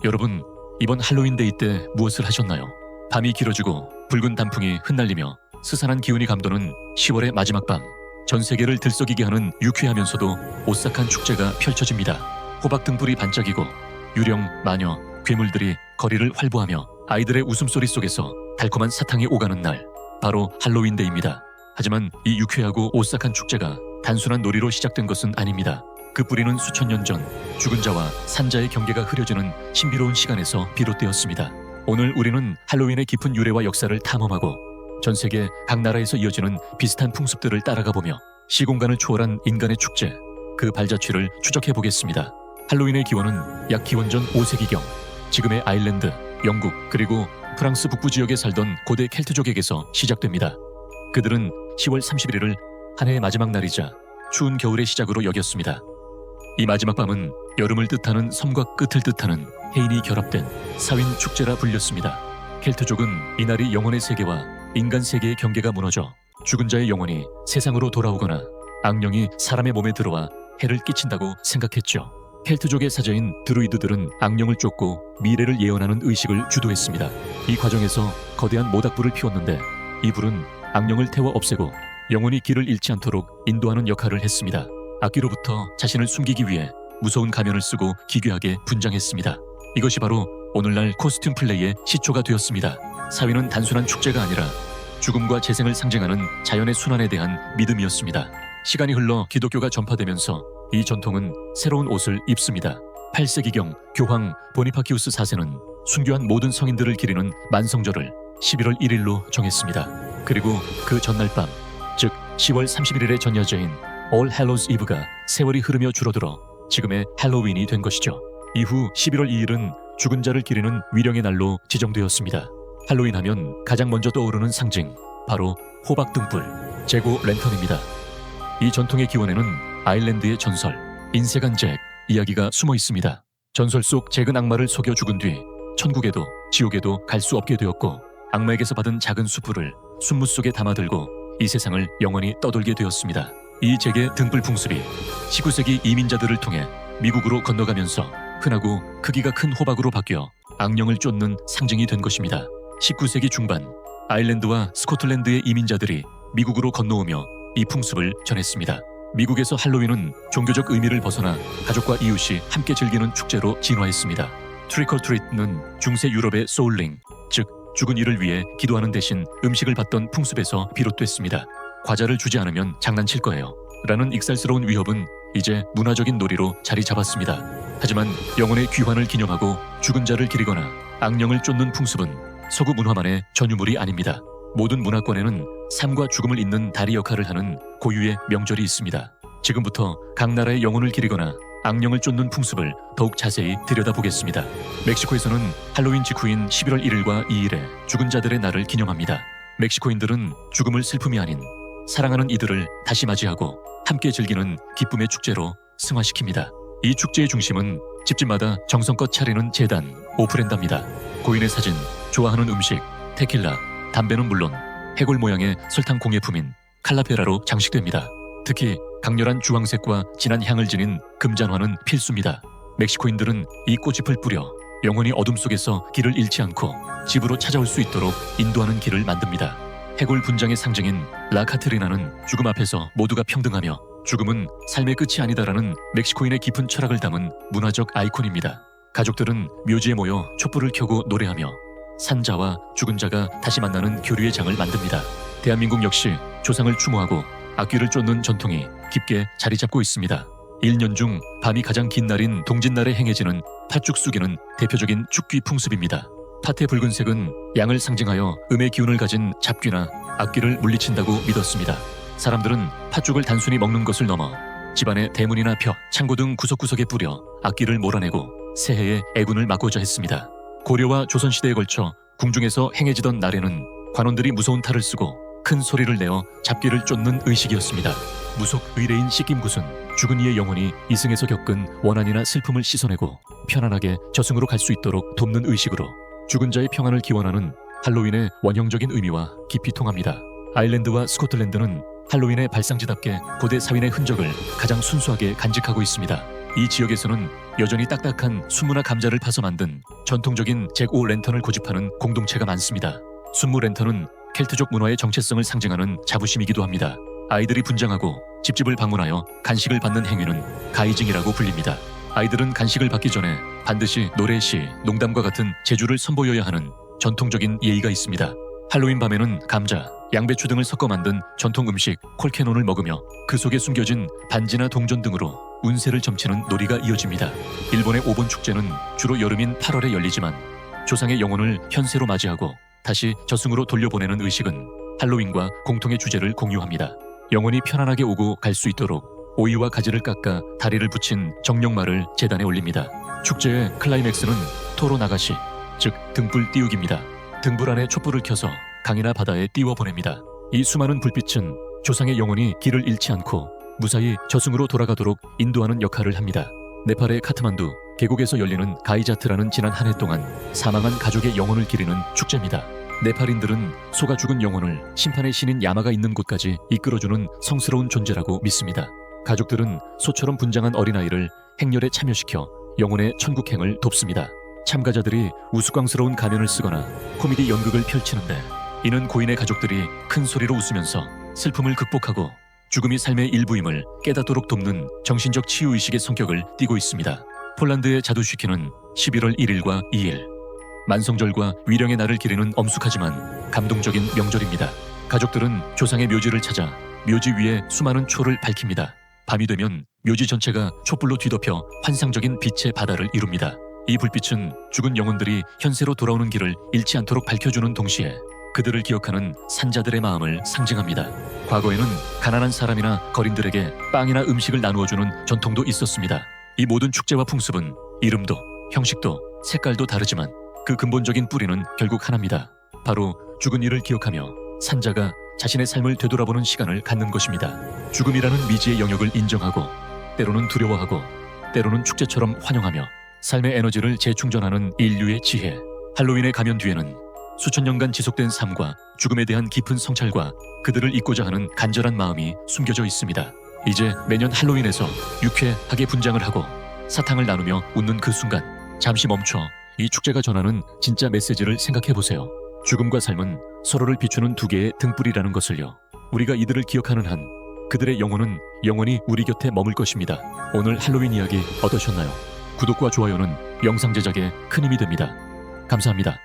여러분, 이번 할로윈데이 때 무엇을 하셨나요? 밤이 길어지고 붉은 단풍이 흩날리며 스산한 기운이 감도는 10월의 마지막 밤. 전 세계를 들썩이게 하는 유쾌하면서도 오싹한 축제가 펼쳐집니다. 호박 등불이 반짝이고 유령, 마녀, 괴물들이 거리를 활보하며 아이들의 웃음소리 속에서 달콤한 사탕이 오가는 날, 바로 할로윈데이입니다. 하지만 이 유쾌하고 오싹한 축제가 단순한 놀이로 시작된 것은 아닙니다. 그 뿌리는 수천 년 전 죽은 자와 산자의 경계가 흐려지는 신비로운 시간에서 비롯되었습니다. 오늘 우리는 할로윈의 깊은 유래와 역사를 탐험하고 전 세계 각 나라에서 이어지는 비슷한 풍습들을 따라가 보며 시공간을 초월한 인간의 축제, 그 발자취를 추적해 보겠습니다. 할로윈의 기원은 약 기원전 5세기경 지금의 아일랜드, 영국 그리고 프랑스 북부 지역에 살던 고대 켈트족에게서 시작됩니다. 그들은 10월 31일을 한 해의 마지막 날이자 추운 겨울의 시작으로 여겼습니다. 이 마지막 밤은 여름을 뜻하는 섬과 끝을 뜻하는 해인이 결합된 사윈 축제라 불렸습니다. 켈트족은 이날이 영혼의 세계와 인간 세계의 경계가 무너져 죽은 자의 영혼이 세상으로 돌아오거나 악령이 사람의 몸에 들어와 해를 끼친다고 생각했죠. 켈트족의 사제인 드루이드들은 악령을 쫓고 미래를 예언하는 의식을 주도했습니다. 이 과정에서 거대한 모닥불을 피웠는데 이 불은 악령을 태워 없애고 영혼이 길을 잃지 않도록 인도하는 역할을 했습니다. 악귀로부터 자신을 숨기기 위해 무서운 가면을 쓰고 기괴하게 분장했습니다. 이것이 바로 오늘날 코스튬 플레이의 시초가 되었습니다. 사위는 단순한 축제가 아니라 죽음과 재생을 상징하는 자연의 순환에 대한 믿음이었습니다. 시간이 흘러 기독교가 전파되면서 이 전통은 새로운 옷을 입습니다. 8세기경 교황 보니파키우스 4세는 순교한 모든 성인들을 기리는 만성절을 11월 1일로 정했습니다. 그리고 그 전날 밤, 즉 10월 31일의 전야제인 All Hallows Eve가 세월이 흐르며 줄어들어 지금의 할로윈이 된 것이죠. 이후 11월 2일은 죽은 자를 기리는 위령의 날로 지정되었습니다. 할로윈 하면 가장 먼저 떠오르는 상징, 바로 호박 등불, 재고 랜턴입니다. 이 전통의 기원에는 아일랜드의 전설, 인세간 잭 이야기가 숨어 있습니다. 전설 속 잭은 악마를 속여 죽은 뒤 천국에도 지옥에도 갈 수 없게 되었고 악마에게서 받은 작은 수풀을 순무 속에 담아들고 이 세상을 영원히 떠돌게 되었습니다. 이 잭의 등불 풍습이 19세기 이민자들을 통해 미국으로 건너가면서 흔하고 크기가 큰 호박으로 바뀌어 악령을 쫓는 상징이 된 것입니다. 19세기 중반 아일랜드와 스코틀랜드의 이민자들이 미국으로 건너오며 이 풍습을 전했습니다. 미국에서 할로윈은 종교적 의미를 벗어나 가족과 이웃이 함께 즐기는 축제로 진화했습니다. 트릭 올 트리트는 중세 유럽의 소울링, 즉 죽은 이를 위해 기도하는 대신 음식을 받던 풍습에서 비롯됐습니다. 과자를 주지 않으면 장난칠 거예요 라는 익살스러운 위협은 이제 문화적인 놀이로 자리 잡았습니다. 하지만 영혼의 귀환을 기념하고 죽은 자를 기리거나 악령을 쫓는 풍습은 서구 문화만의 전유물이 아닙니다. 모든 문화권에는 삶과 죽음을 잇는 다리 역할을 하는 고유의 명절이 있습니다. 지금부터 각 나라의 영혼을 기리거나 악령을 쫓는 풍습을 더욱 자세히 들여다보겠습니다. 멕시코에서는 할로윈 직후인 11월 1일과 2일에 죽은 자들의 날을 기념합니다. 멕시코인들은 죽음을 슬픔이 아닌 사랑하는 이들을 다시 맞이하고 함께 즐기는 기쁨의 축제로 승화시킵니다. 이 축제의 중심은 집집마다 정성껏 차리는 제단, 오프렌다입니다. 고인의 사진, 좋아하는 음식, 테킬라, 담배는 물론 해골 모양의 설탕 공예품인 칼라페라로 장식됩니다. 특히 강렬한 주황색과 진한 향을 지닌 금잔화는 필수입니다. 멕시코인들은 이 꽃잎을 뿌려 영혼이 어둠 속에서 길을 잃지 않고 집으로 찾아올 수 있도록 인도하는 길을 만듭니다. 해골 분장의 상징인 라카트리나는 죽음 앞에서 모두가 평등하며 죽음은 삶의 끝이 아니다라는 멕시코인의 깊은 철학을 담은 문화적 아이콘입니다. 가족들은 묘지에 모여 촛불을 켜고 노래하며 산자와 죽은 자가 다시 만나는 교류의 장을 만듭니다. 대한민국 역시 조상을 추모하고 악귀를 쫓는 전통이 깊게 자리 잡고 있습니다. 1년 중 밤이 가장 긴 날인 동짓날에 행해지는 팥죽 쑥이는 대표적인 축귀 풍습입니다. 팥의 붉은색은 양을 상징하여 음의 기운을 가진 잡귀나 악귀를 물리친다고 믿었습니다. 사람들은 팥죽을 단순히 먹는 것을 넘어 집안의 대문이나 벽, 창고 등 구석구석에 뿌려 악귀를 몰아내고 새해의 애군을 막고자 했습니다. 고려와 조선시대에 걸쳐 궁중에서 행해지던 날에는 관원들이 무서운 탈을 쓰고 큰 소리를 내어 잡귀를 쫓는 의식이었습니다. 무속 의뢰인 씻김굿은 죽은 이의 영혼이 이승에서 겪은 원한이나 슬픔을 씻어내고 편안하게 저승으로 갈 수 있도록 돕는 의식으로 죽은 자의 평안을 기원하는 할로윈의 원형적인 의미와 깊이 통합니다. 아일랜드와 스코틀랜드는 할로윈의 발상지답게 고대 사윈의 흔적을 가장 순수하게 간직하고 있습니다. 이 지역에서는 여전히 딱딱한 순무나 감자를 파서 만든 전통적인 잭-오 랜턴을 고집하는 공동체가 많습니다. 순무 랜턴은 켈트족 문화의 정체성을 상징하는 자부심이기도 합니다. 아이들이 분장하고 집집을 방문하여 간식을 받는 행위는 가이징이라고 불립니다. 아이들은 간식을 받기 전에 반드시 노래, 시, 농담과 같은 재주를 선보여야 하는 전통적인 예의가 있습니다. 할로윈 밤에는 감자, 양배추 등을 섞어 만든 전통 음식 콜케논을 먹으며 그 속에 숨겨진 반지나 동전 등으로 운세를 점치는 놀이가 이어집니다. 일본의 오본 축제는 주로 여름인 8월에 열리지만 조상의 영혼을 현세로 맞이하고 다시 저승으로 돌려보내는 의식은 할로윈과 공통의 주제를 공유합니다. 영혼이 편안하게 오고 갈 수 있도록 오이와 가지를 깎아 다리를 붙인 정령말을 제단에 올립니다. 축제의 클라이맥스는 토로 나가시, 즉 등불 띄우기입니다. 등불 안에 촛불을 켜서 강이나 바다에 띄워보냅니다. 이 수많은 불빛은 조상의 영혼이 길을 잃지 않고 무사히 저승으로 돌아가도록 인도하는 역할을 합니다. 네팔의 카트만두 계곡에서 열리는 가이자트라는 지난 한 해 동안 사망한 가족의 영혼을 기리는 축제입니다. 네팔인들은 소가 죽은 영혼을 심판의 신인 야마가 있는 곳까지 이끌어주는 성스러운 존재라고 믿습니다. 가족들은 소처럼 분장한 어린아이를 행렬에 참여시켜 영혼의 천국행을 돕습니다. 참가자들이 우스꽝스러운 가면을 쓰거나 코미디 연극을 펼치는데 이는 고인의 가족들이 큰 소리로 웃으면서 슬픔을 극복하고 죽음이 삶의 일부임을 깨닫도록 돕는 정신적 치유의식의 성격을 띠고 있습니다. 폴란드의 자두시키는 11월 1일과 2일 만성절과 위령의 날을 기리는 엄숙하지만 감동적인 명절입니다. 가족들은 조상의 묘지를 찾아 묘지 위에 수많은 초를 밝힙니다. 밤이 되면 묘지 전체가 촛불로 뒤덮여 환상적인 빛의 바다를 이룹니다. 이 불빛은 죽은 영혼들이 현세로 돌아오는 길을 잃지 않도록 밝혀주는 동시에 그들을 기억하는 산자들의 마음을 상징합니다. 과거에는 가난한 사람이나 거린들에게 빵이나 음식을 나누어주는 전통도 있었습니다. 이 모든 축제와 풍습은 이름도, 형식도, 색깔도 다르지만 그 근본적인 뿌리는 결국 하나입니다. 바로 죽은 이를 기억하며 산자가 자신의 삶을 되돌아보는 시간을 갖는 것입니다. 죽음이라는 미지의 영역을 인정하고 때로는 두려워하고 때로는 축제처럼 환영하며 삶의 에너지를 재충전하는 인류의 지혜. 할로윈의 가면 뒤에는 수천 년간 지속된 삶과 죽음에 대한 깊은 성찰과 그들을 잊고자 하는 간절한 마음이 숨겨져 있습니다. 이제 매년 할로윈에서 유쾌하게 분장을 하고 사탕을 나누며 웃는 그 순간 잠시 멈춰 이 축제가 전하는 진짜 메시지를 생각해보세요. 죽음과 삶은 서로를 비추는 두 개의 등불이라는 것을요. 우리가 이들을 기억하는 한 그들의 영혼은 영원히 우리 곁에 머물 것입니다. 오늘 할로윈 이야기 어떠셨나요? 구독과 좋아요는 영상 제작에 큰 힘이 됩니다. 감사합니다.